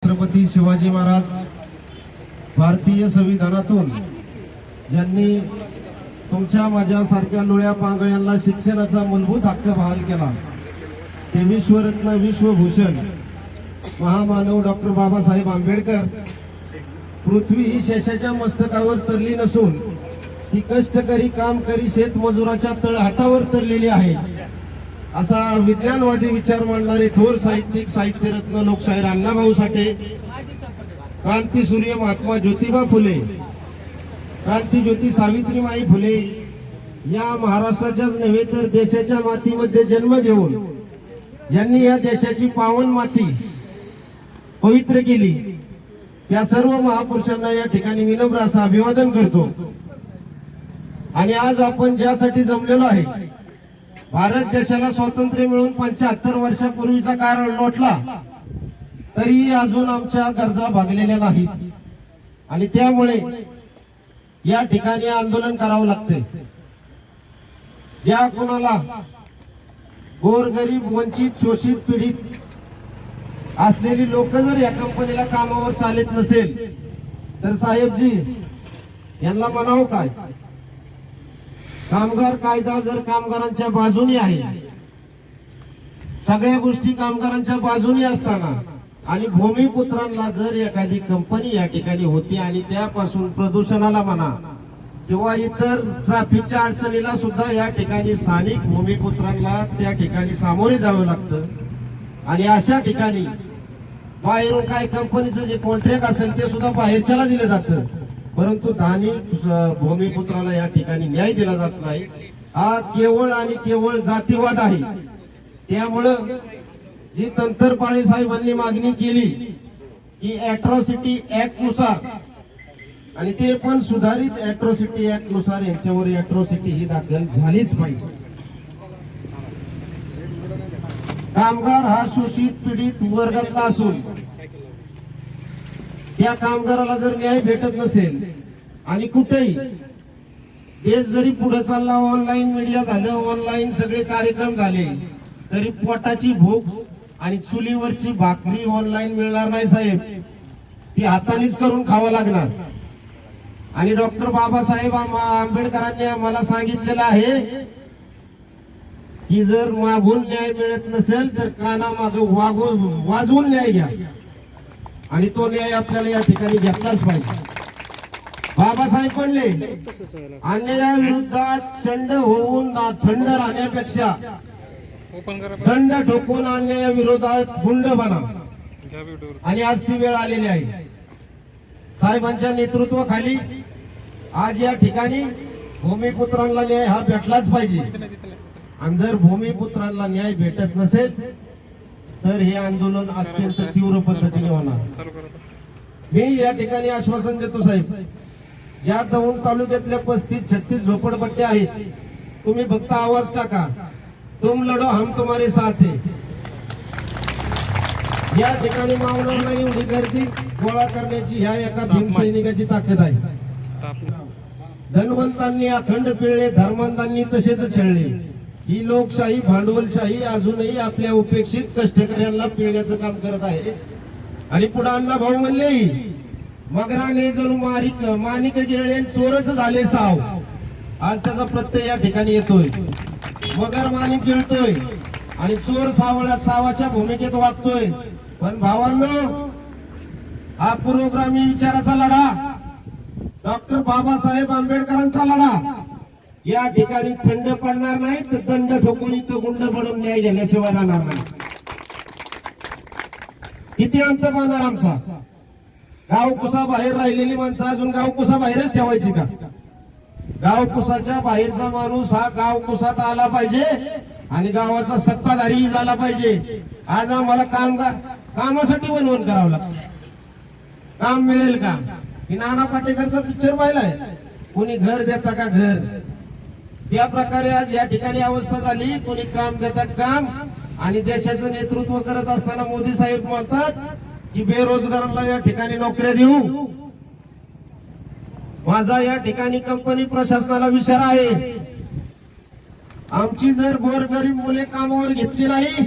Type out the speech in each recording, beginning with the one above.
छत्रपती शिवाजी महाराज भारतीय संविधानातून ज्यांनी तुमच्या माझ्यासारख्या लोळ्या पांगळ्यांना शिक्षणाचा मूलभूत हक्क बहाल केला ते विश्वरत्न विश्वभूषण महामानव डॉक्टर बाबासाहेब आंबेडकर पृथ्वी ही शेषाच्या मस्तकावर तरली नसून ती कष्टकरी कामकरी शेतमजुराच्या तळहातावर तरलेली आहे असा विज्ञानवादी विचार मांडणारे थोर साहित्यिक साहित्यरत्न लोकशाहीर अण्णाभाऊ साठे, क्रांतीसूर्य महात्मा ज्योतिबा फुले, क्रांतीज्योती सावित्रीबाई फुले या महाराष्ट्राच्याच नव्हे तर देशाच्या मातीमध्ये जन्म घेऊन ज्यांनी या देशाची पावन माती पवित्र केली त्या सर्व महापुरुषांना या ठिकाणी विनम्र असं अभिवादन करतो। आणि आज आपण ज्यासाठी जमलेलो आहे, भारत देशाला स्वातंत्र्य मिळून 75 वर्षापूर्वीचा काळ लोटला तरी अजून आमच्या गरजा भागलेल्या नाहीत आणि त्यामुळे या ठिकाणी आंदोलन करावं लागते। ज्या कोणाला गोरगरीब वंचित शोषित पीडित असलेली लोक जर या कंपनीला कामावर चालत नसेल तर साहेबजी यांना म्हणावं काय? कामगार कायदा जर कामगारांच्या बाजूनी आहे, सगळ्या गोष्टी कामगारांच्या बाजूनी असताना आणि भूमिपुत्रांना जर एखादी कंपनी या ठिकाणी होती आणि त्यापासून प्रदूषणाला म्हणा किंवा इतर ट्रॅफिकच्या अडचणीला सुद्धा या ठिकाणी स्थानिक भूमिपुत्रांना त्या ठिकाणी सामोरे जावं लागतं आणि अशा ठिकाणी बाहेरून काय कंपनीचं जे कॉन्ट्रॅक्ट असेल ते सुद्धा बाहेरच्याला दिलं जातं, परंतु स्थानिक भूमिपुत्राला या ठिकाणी न्याय दिला जात नाही। हा केवळ आणि केवळ जातीवाद आहे। त्यामुळं जी तंत्रपाळे साहेबांनी मागणी केली की अॅट्रॉसिटी ऍक्ट नुसार आणि ते पण सुधारित अॅट्रॉसिटी ऍक्ट नुसार यांच्यावर अॅट्रॉसिटी ही दाखल झालीच पाहिजे। कामगार हा शोषित पीडित वर्गातला असून त्या कामगाराला जर न्याय भेटत नसेल आणि कुठेही देश जरी पुढे चालला, ऑनलाईन मीडिया झालं, ऑनलाईन सगळे कार्यक्रम झाले तरी पोटाची भूक आणि चुलीवरची भाकरी ऑनलाईन मिळणार नाही साहेब, ती हातानेच करून खावं लागणार। आणि डॉक्टर बाबासाहेब आंबेडकरांनी आम्हाला सांगितलेलं आहे की जर मागून न्याय मिळत नसेल तर काना मागं वाजवून न्याय घ्या आणि तो न्याय आपल्याला या ठिकाणी घेतलाच पाहिजे। बाबासाहेब म्हणले अन्यायाविरोधात शंड होऊन थंड राहण्यापेक्षा थंड ठोकून अन्यायाविरोधात गुंड बना, आणि आज ती वेळ आलेली आहे। साहेबांच्या नेतृत्वाखाली आज या ठिकाणी भूमिपुत्रांना न्याय हा भेटलाच पाहिजे आणि जर भूमिपुत्रांना न्याय भेटत नसेल तर हे आंदोलन अत्यंत तीव्र पद्धतीने होणार। मी या ठिकाणी आश्वासन देतो साहेब, ज्या दौंड तालुक्यातल्या 35-36 झोपडपट्ट्या आहेत, तुम्ही फक्त आवाज टाका, तुम लढो हम तुम्हारे साथ है। या ठिकाणी मावणार नाही एवढी गर्दी गोळा करण्याची ह्या एका भीमसैनिकाची ताकद आहे। धनवंतांनी अखंड पिळले, धर्मांतांनी तसेच छळले। ही लोकशाही भांडवलशाही अजूनही आपल्या उपेक्षित कष्टकऱ्यांना पिळण्याचं काम करत आहे। आणि पुढे अण्णाभाऊ म्हणले मगराने जणू माणिक गिळले चोरच झाले साव। आज त्याचा प्रत्यय या ठिकाणी येतोय, मगर माणिक गिळतोय आणि चोर सावाच्या भूमिकेत वागतोय। पण भावांनो, हा पुरोगामी विचाराचा लढा, डॉक्टर बाबासाहेब आंबेडकरांचा लढा या ठिकाणी थंड पडणार नाही तर दंड ठोकून इथं गुंड बनून न्याय घेण्याशिवाय राहणार नाही। किती अंत पाहणार आमचा? गावकुसा बाहेर राहिलेली माणसं अजून गावकुसा बाहेरच ठेवायची का? गावकुसाच्या बाहेरचा माणूस हा गावकुसात आला पाहिजे आणि गावाचा सत्ताधारी झाला पाहिजे। आज आम्हाला कामासाठी वनवन करावं लागतं। काम मिळेल का? की नाना पाटेकरचा पिक्चर पाहिलाय, कोणी घर देता का घर, त्या प्रकारे आज या ठिकाणी अवस्था झाली। कोणी काम देतात काम, आणि देशाचं नेतृत्व करत असताना मोदी साहेब म्हणतात की बेरोजगारांना या ठिकाणी नोकऱ्या देऊ। माझा या ठिकाणी कंपनी प्रशासनाला विचार आहे, आमची जर गोरगरीब मुले कामावर घेतली नाही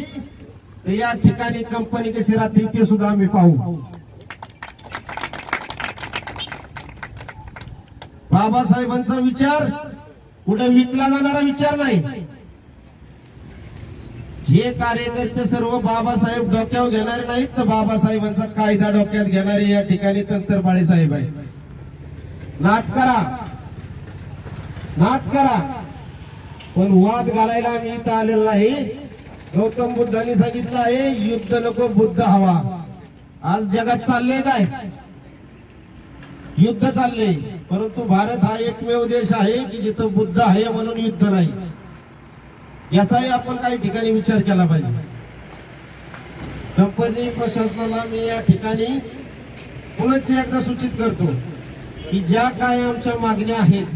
तर या ठिकाणी कंपनी कशी राहते ते सुद्धा आम्ही पाहू। बाबासाहेबांचा विचार कुठे विकला जाणारा विचार नाही. हे कार्यकर्ते सर्व बाबासाहेब डोक्यावर घेणारे नाहीत, तर बाबासाहेबांचा कायदा डोक्यात घेणारे या ठिकाणी तंत्रबाळे साहेब आहेत. नाट करा, पण वाद घालायला आम्ही इथं आलेलो नाही. गौतम बुद्धांनी सांगितलं आहे, युद्ध नको बुद्ध हवा. आज जगात चाललंय काय? युद्ध चाललंय. परंतु भारत हा एकमेव देश आहे की जिथं बुद्ध आहे म्हणून युद्ध नाही. याचाही आपण काही ठिकाणी विचार केला पाहिजे. कंपनी प्रशासनाला मी या ठिकाणी पुनश्च एकदा सूचित करतो की ज्या काय आमच्या मागण्या आहेत,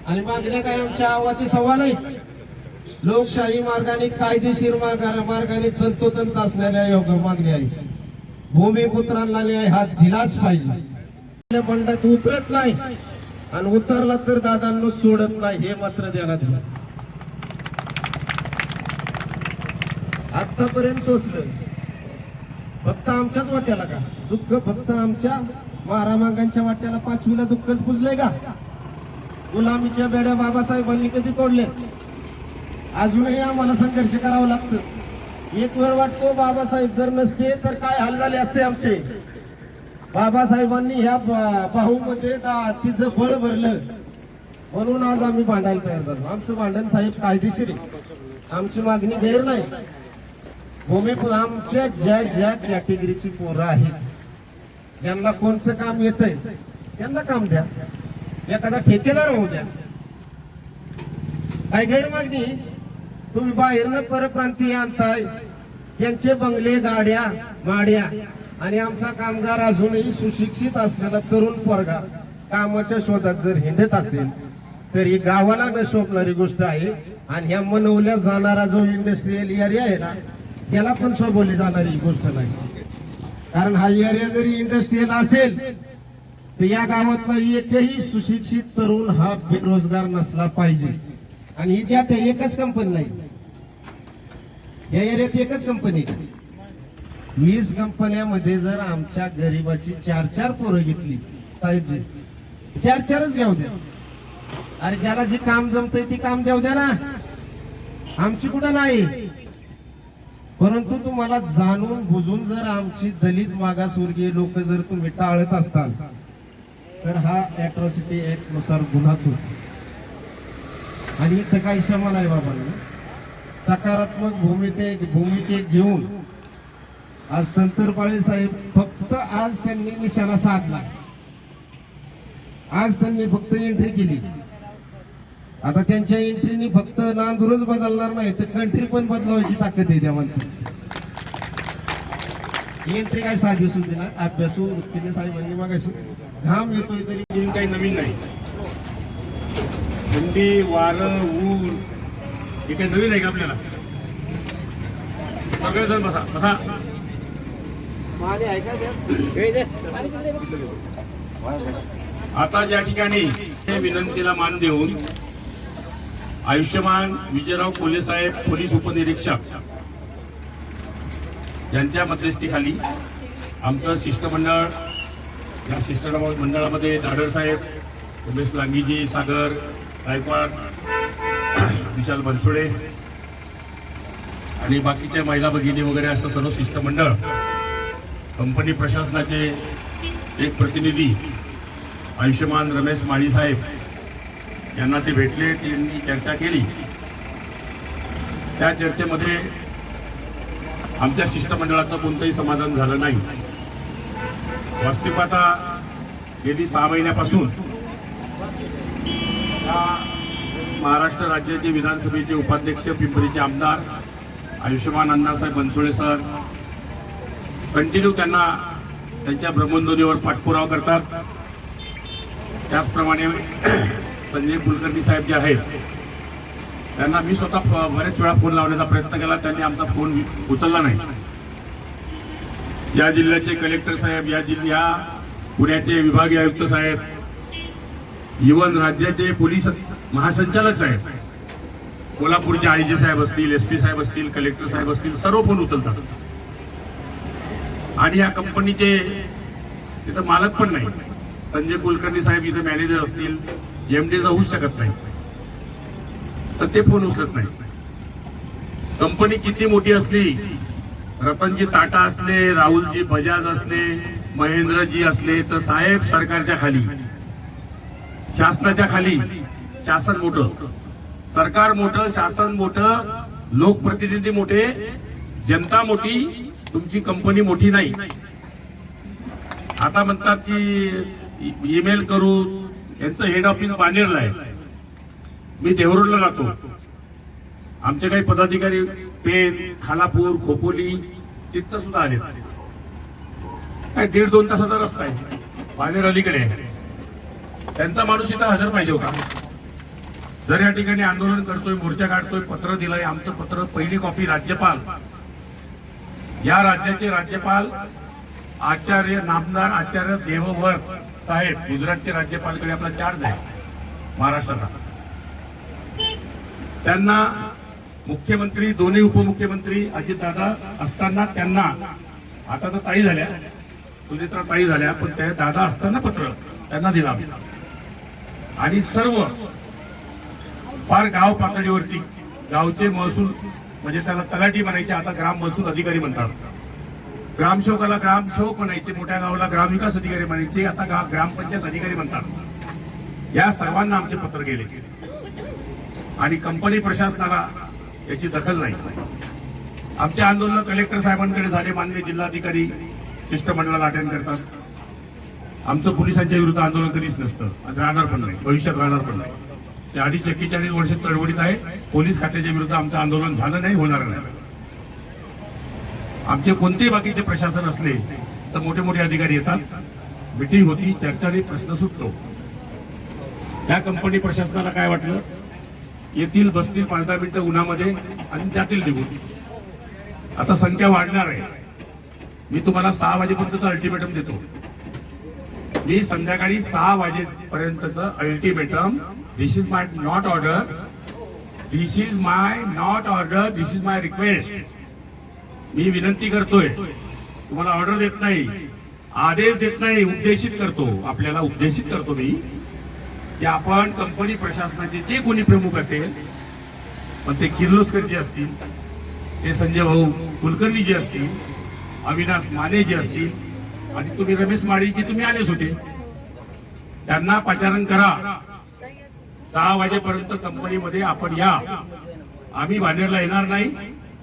आणि मागण्या काय आमच्या आवाचे सव्वा नाही, लोकशाही मार्गाने कायदेशीर मार्गाने तंतोतंत असणाऱ्या योग्य मागण्या आहेत. भूमिपुत्रांना न्याय हा दिलाच पाहिजे. बंडात उतरत नाही आणि उतरला तर दादांना सोडत नाही, हे मात्र ध्यानात घ्या. आतापर्यंत सोसलं फक्त आमच्याच वाट्याला का दुःख? फक्त आमच्या मारामांगांच्या वाट्याला पाचवीला दुःखच पुजलंय का? गुलामीच्या बेड्या बाबासाहेबांनी कधी तोडले? अजूनही आम्हाला संघर्ष करावा लागतं. एक वेळ वाटतो बाबासाहेब जर नसते तर काय हाल झाले असते आमचे. बाबासाहेबांनी ह्या बाहूमध्ये तिचं बळ भरलं म्हणून आज आम्ही भांडायला तयार झालो. आमचं भांडण साहेब कायदेशीर आहे, आमची मागणी गैर नाही. आमच्या ज्या ज्या कॅटेगरीची पोरं आहेत, ज्यांना कोणचं काम येतंय त्यांना काम द्या. एखादा ठेकेदार होऊ द्या. काय गैरमागणी? तुम्ही बाहेरनं परप्रांतीय आणताय, त्यांचे बंगले, गाड्या, माड्या, आणि आमचा कामगार अजूनही सुशिक्षित असलेला तरुण पोरगा कामाच्या शोधात जर हिंडत असेल तर ही गावाला न शोभणारी गोष्ट आहे. आणि ह्या मनवल्या जाणारा जो इंडस्ट्रियल एरिया आहे ना, त्याला पण शोभवली जाणारी गोष्ट नाही. कारण हा एरिया जरी इंडस्ट्रियल असेल तर या गावातला एकही सुशिक्षित तरुण हा बेरोजगार नसला पाहिजे. आणि ही ज्या एकच कंपनी नाही, या एरियात एकच कंपनी. 20 कंपन्यामध्ये जर आमच्या गरीबाची 4-4 पोरं घेतली साहेबजी, 4-4च घ्याव द्या. अरे ज्याला जे काम जमतंय ती काम द्याव द्या ना, आमची कुठं नाही. परंतु तुम्हाला जाणून बुजून जर आमची दलित मागासवर्गीय लोक जर तुम्ही टाळत असताल तर हा अॅट्रॉसिटी ऍक्ट नुसार गुन्हाच होतो. आणि इथं काही क्षमा नाही बाबांना. सकारात्मक भूमिके घेऊन आज तंत्रपाळे साहेब फक्त आज त्यांनी निशाणा साधला. आज त्यांनी फक्त एंट्री केली. आता त्यांच्या एंट्रीने फक्त नांदूरच बदलणार नाही तर कंट्री पण बदलवायची ताकद आहे त्या माणसाची. एंट्री काय साधी सुद्धी ना, अभ्यासू वृत्तीने साहेबांनी मागाशी घाम येतोय तरी काही नवीन नाही. थंडी, वारं, ऊन हे काही नवीन आहे का आपल्याला? सगळेजण बसा बसा. आता ज्या ठिकाणी विनंतीला मान देऊन आयुष्यमान विजयराव कोले साहेब, पोलीस उपनिरीक्षक यांच्या मध्यस्थीखाली आमचं शिष्टमंडळ, या शिष्टमंडळामध्ये दाडर साहेब, उमेश लांगीजी, सागर गायकवाड, विशाल बनसोडे आणि बाकीच्या महिला भगिनी वगैरे असं सर्व शिष्टमंडळ, कंपनी प्रशासनाचे एक प्रतिनिधी आयुष्यमान रमेश माळी साहेब यांना ते भेटले. त्यांनी चर्चा केली. त्या चर्चेमध्ये आमच्या शिष्टमंडळाचं कोणतंही समाधान झालं नाही. वास्तविक आता गेली 6 महिन्यापासून महाराष्ट्र राज्याचे विधानसभेचे उपाध्यक्ष, पिंपरीचे आमदार आयुष्यमान अण्णासाहेब बनसोडे सर कंटिन्यू त्यांना त्यांच्या भ्रमणध्वनीवर पाठपुरावा करतात. त्याचप्रमाणे संजय कुलकर्णी साहेब जे आहेत त्यांना मी स्वतः बरेच वेळा फोन लावण्याचा प्रयत्न केला, त्यांनी आमचा फोन उचलला नाही. या जिल्ह्याचे कलेक्टर साहेब, या पुण्याचे विभागीय आयुक्त साहेब, इव्हन राज्याचे पोलीस महासंचालक साहेब, कोल्हापूरचे आयजी साहेब असतील, SP साहेब असतील, कलेक्टर साहेब असतील, सर्व फोन उचलतात. आणि या कंपनीचे तिथं मालक पण नाही. संजय कुलकर्णी साहेब इथे मॅनेजर असतील, एमडी जाऊ शकत नाही, तर ते फोन उचलत नाही. कंपनी किती मोठी असली, रतनजी टाटा असले, राहुलजी बजाज असले, महेंद्रजी असले, तर साहेब सरकारच्या खाली, शासनाच्या खाली. शासन मोठं, सरकार मोठं, शासन मोठं, लोकप्रतिनिधी मोठे, जनता मोठी, तुमची कंपनी मोठी नाही. आता म्हणतात की ईमेल करू, यांचं हेड ऑफिस बानेरला आहे, मी देवरूडला राहतो. आमचे काही पदाधिकारी पेन, खालापूर, खोपोली तिथं सुद्धा आले. काय 1.5-2 तासाचा रस्ता आहे, बानेर अलीकडे आहे. त्यांचा माणूस इथं हजर पाहिजे होता. जर या ठिकाणी आंदोलन करतोय, मोर्चा काढतोय, पत्र दिलंय, आमचं पत्र पहिली कॉपी राज्यपाल, या राज्याचे राज्यपाल आचार्य नामदार आचार्य देवव्रत साहेब, गुजरातचे राज्यपालकडे आपला चार्ज आहे महाराष्ट्राचा. त्यांना मुख्यमंत्री, दोन्ही उपमुख्यमंत्री अजितदादा असताना त्यांना, आता तर ताई झाल्या, सुनेत्रा ताई झाल्या, पण त्या दादा असताना पत्र त्यांना दिला. आणि सर्व फार गाव पातळीवरती गावचे महसूल, म्हणजे त्याला तलाठी म्हणायचे, आता ग्राम महसूल अधिकारी म्हणतात. ग्रामसेवकाला ग्रामसेवक म्हणायचे, मोठ्या गावाला ग्रामविकास अधिकारी म्हणायचे, आता ग्रामपंचायत अधिकारी म्हणतात. या सर्वांना आमचे पत्र गेले आणि कंपनी प्रशासनाला याची दखल नाही. आमचे आंदोलन कलेक्टर साहेबांकडे झाले, माननीय जिल्हाधिकारी शिष्टमंडळाला अटेंड करतात. आमचं पोलिसांच्या विरुद्ध आंदोलन कधीच नसतं, राहणार पण नाही, भविष्यात राहणार पण नाही. ते 41 वर्ष चळवळीत आहे. पोलीस खात्याच्या विरुद्ध आमचं आंदोलन झालं नाही, होणार नाही. आमचे कोणतेही बाकीचे प्रशासन असले तर मोठे मोठे अधिकारी येतात, मिटिंग होती, चर्चाने प्रश्न सुटतो. त्या कंपनी प्रशासनाला काय वाटलं, येतील, बसतील 5-10 मिनिटं उन्हामध्ये आणि जातील निघून. आता संख्या वाढणार आहे. मी तुम्हाला 6 वाजेपर्यंतचं अल्टिमेटम देतो. मी संध्याकाळी 6 वाजेपर्यंतचं ultimatum, this is my not order, this is my not order, this is my request. मी विनंती करतोय, तुम्हाला ऑर्डर देत नाही, आदेश देत नाही, उपदेशित करतो. आपल्याला उपदेशित करतो मी की आपण कंपनी प्रशासनाचे जे कोणी प्रमुख असेल, पण ते किर्लोस्कर जे असतील, ते संजय भाऊ कुलकर्णी जे असतील, अविनाश माने जे असतील, आणि तुम्ही रमेश माळीजी तुम्ही आलेच होते, त्यांना पाचारण करा. 6 वाजेपर्यंत कंपनीमध्ये आपण या. आम्ही बानेरला येणार नाही,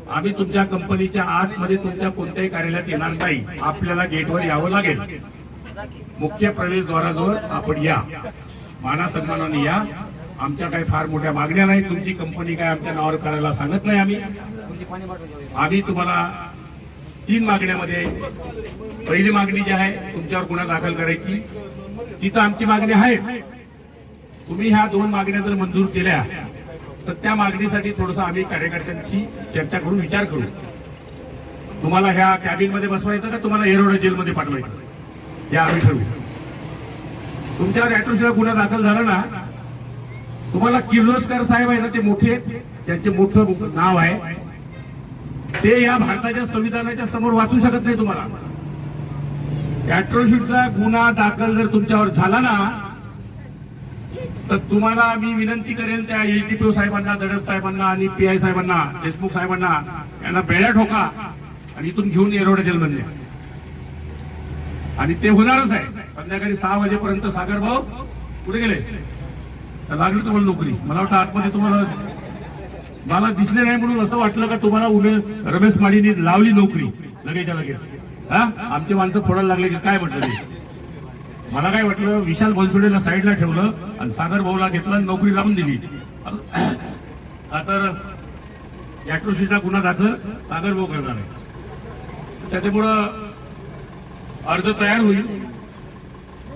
आम्ही तुमच्या कंपनीच्या आतमध्ये तुमच्या कोणत्याही कार्यालयात येणार नाही. आपल्याला गेटवर यावं लागेल, मुख्य प्रवेशद्वाराजवळ आपण या, माना सन्मानाने या. आमच्या काही फार मोठ्या मागण्या नाही, तुमची कंपनी काय आमच्या नावावर करायला सांगत नाही. आम्ही तुम्हाला 3 मागण्यामध्ये, पहिली मागणी जी आहे तुमच्यावर गुन्हा दाखल करायची, तिथं आमची मागणी आहे. तुम्ही ह्या 2 मागण्या जर मंजूर केल्या तर त्या मागणीसाठी थोडंसं आम्ही कार्यकर्त्यांशी चर्चा करून विचार करू. तुम्हाला ह्या कॅबिन मध्ये बसवायचं का तुम्हाला येरवडा जेलमध्ये पाठवायचं, हे आम्ही ठरवू. तुमच्यावर ऍट्रोसिटीचा गुन्हा दाखल झाला ना, तुम्हाला किर्लोस्कर साहेब आहे ना, ते मोठे, त्यांचे मोठं नाव आहे, ते या भारताच्या संविधानाच्या समोर वाचू शकत नाही. तुम्हाला ऍट्रोसिटीचा गुन्हा दाखल जर तुमच्यावर झाला ना, तर तुम्हाला मी विनंती करेल त्या एलटीपीओ साहेबांना, दडस साहेबांना आणि पीआय साहेबांना, देशमुख साहेबांना, यांना बेड्या ठोका आणि इथून घेऊन येरवडा जेलमध्ये. आणि ते होणारच आहे. संध्याकाळी 6 वाजेपर्यंत सागर भाऊ कुठे गेले, लागली तुम्हाला नोकरी. मला वाटतं आतमध्ये तुम्हाला, मला दिसले नाही म्हणून असं वाटलं का तुम्हाला रमेश माळीने लावली नोकरी लगेचच्या लगेच. हा, आमचे माणसं फोडायला लागले की काय म्हटलं ते. मला काय वाटलं, विशाल बनसोडेला साईडला ठेवलं आणि सागर भाऊला घेतलं, नोकरी लावून दिली. तर ऍट्रोसिटीचा गुन्हा दाखल सागर भाऊ करणार आहे. त्याच्यामुळं अर्ज तयार होईल.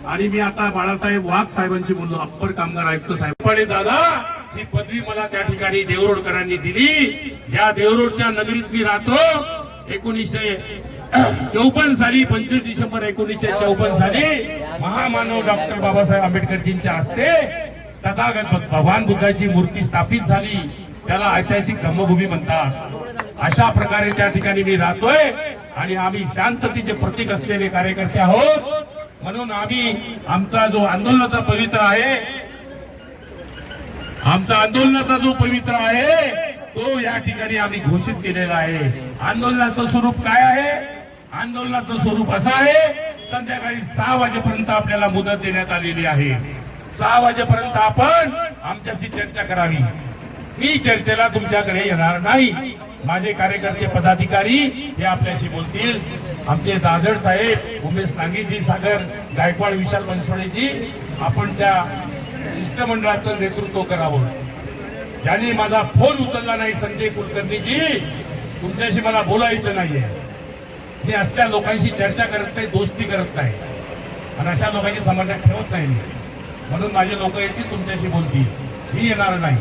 आणि मी आता बाळासाहेब वाघ साहेबांशी बोललो, अप्पर कामगार आयुक्त साहेब. पण दादा, ही पदवी मला त्या ठिकाणी देवरोडकरांनी दिली. या देवरोडच्या नगरीत मी राहतो. 1954 साली 25 डिसेंबर 1954 साली महामानव डॉक्टर बाबासाहेब आंबेडकरजींच्या हस्ते तथागत भगवान बुद्धाची मूर्ती स्थापित झाली. त्याला ऐतिहासिक धम्मभूमी म्हणतात. अशा प्रकारे त्या ठिकाणी मी राहतोय आणि आम्ही शांततेचे प्रतीक असलेले कार्यकर्ते आहोत. म्हणून आम्ही आमचा जो आंदोलनाचा पवित्र आहे आमचा आंदोलनाचा जो पवित्र आहे तो या ठिकाणी आम्ही घोषित केलेला आहे. आंदोलनाचं स्वरूप काय आहे? आंदोलनाचं स्वरूप असं आहे, संध्याकाळी 6 वाजेपर्यंत आपल्याला मुदत देण्यात आलेली आहे. 6 वाजेपर्यंत आपण आमच्याशी चर्चा करावी. मी चर्चेला तुमच्याकडे येणार नाही. माझे कार्यकर्ते पदाधिकारी हे आपल्याशी बोलतील. आमचे दादड साहेब, उमेश नागेजी, सागर गायकवाड, विशाल बनसोडेजी, आपण त्या शिष्टमंडळाचं नेतृत्व करावं. ज्यांनी माझा फोन उचलला नाही, संजय कुलकर्णीजी, तुमच्याशी मला बोलायचं नाहीये. मी असल्या लोकांशी चर्चा करत नाही, दोस्ती करत नाही, आणि अशा लोकांची समाजात ठेवत नाही. म्हणून माझे लोक येतील, तुमच्याशी बोलतील, मी येणार नाही.